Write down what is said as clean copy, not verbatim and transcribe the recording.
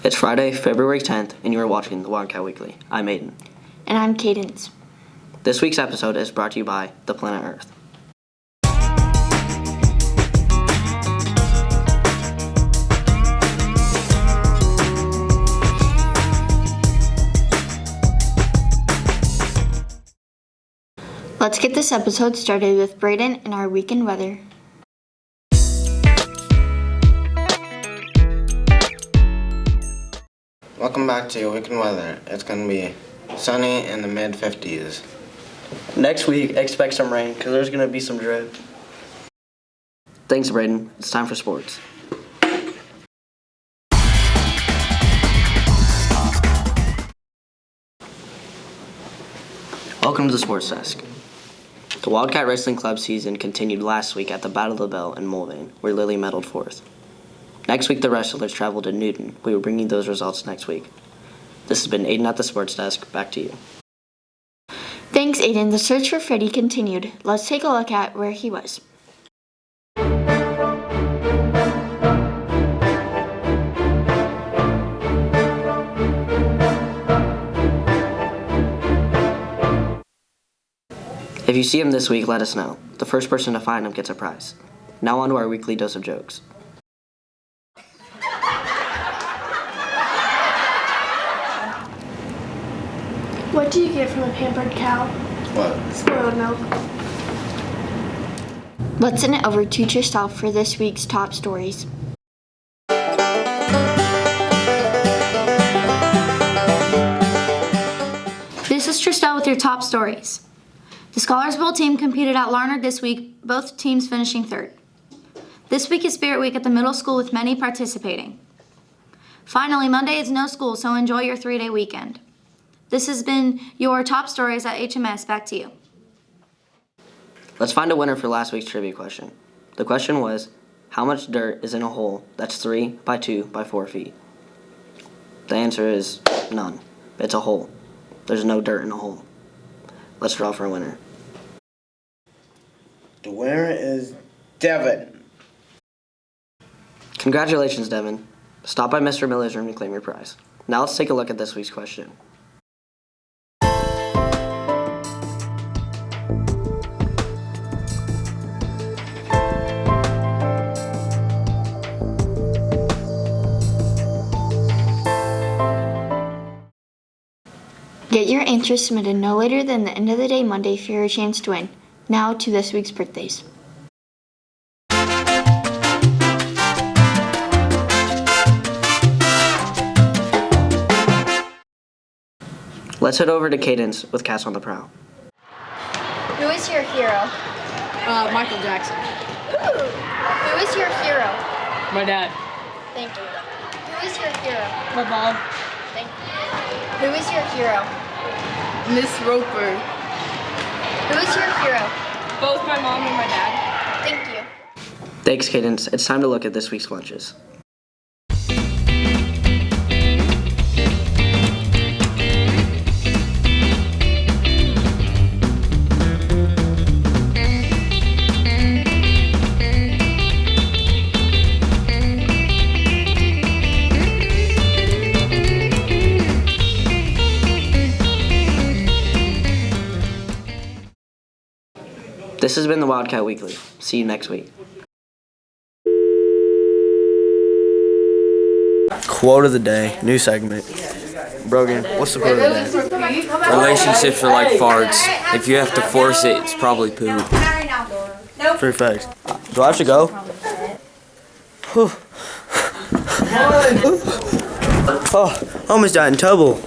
It's Friday, February 10th, and you are watching the Wildcat Weekly. I'm Aiden. And I'm Cadence. This week's episode is brought to you by the planet Earth. Let's get this episode started with Braden and our weekend weather. Welcome back to your weekend weather. It's going to be sunny in the mid-50s. Next week, expect some rain because there's going to be some drip. Thanks, Braden. It's time for sports. Welcome to the Sports Desk. The Wildcat Wrestling Club season continued last week at the Battle of the Bell in Mulvane, where Lily medaled fourth. Next week, the wrestlers traveled to Newton. We will bring you those results next week. This has been Aiden at the Sports Desk. Back to you. Thanks, Aiden. The search for Freddie continued. Let's take a look at where he was. If you see him this week, let us know. The first person to find him gets a prize. Now on to our weekly dose of jokes. What do you get from a pampered cow? What? Spoiled milk. Let's send it over to Tristel for this week's top stories. This is Tristel with your top stories. The Scholars Bowl team competed at Larned this week, both teams finishing third. This week is Spirit Week at the middle school with many participating. Finally, Monday is no school, so enjoy your 3-day weekend. This has been your top stories at HMS. Back to you. Let's find a winner for last week's trivia question. The question was, how much dirt is in a hole that's 3 by 2 by 4 feet? The answer is none. It's a hole. There's no dirt in a hole. Let's draw for a winner. The winner is Devin. Congratulations, Devin. Stop by Mr. Miller's room to claim your prize. Now let's take a look at this week's question. Get your answers submitted no later than the end of the day Monday for your chance to win. Now to this week's birthdays. Let's head over to Cadence with Cats on the Prowl. Who is your hero? Michael Jackson. Ooh. Who is your hero? My dad. Thank you. Who is your hero? My mom. Thank you. Who is your hero? Miss Roper. Who is your hero? Both my mom and my dad. Thank you. Thanks, Cadence. It's time to look at this week's lunches. This has been the Wildcat Weekly. See you next week. Quote of the day, new segment. Brogan, what's the quote of the day? Relationships are like farts. If you have to force it, it's probably poop. Perfect. Do I have to go? Oh, I almost died in trouble.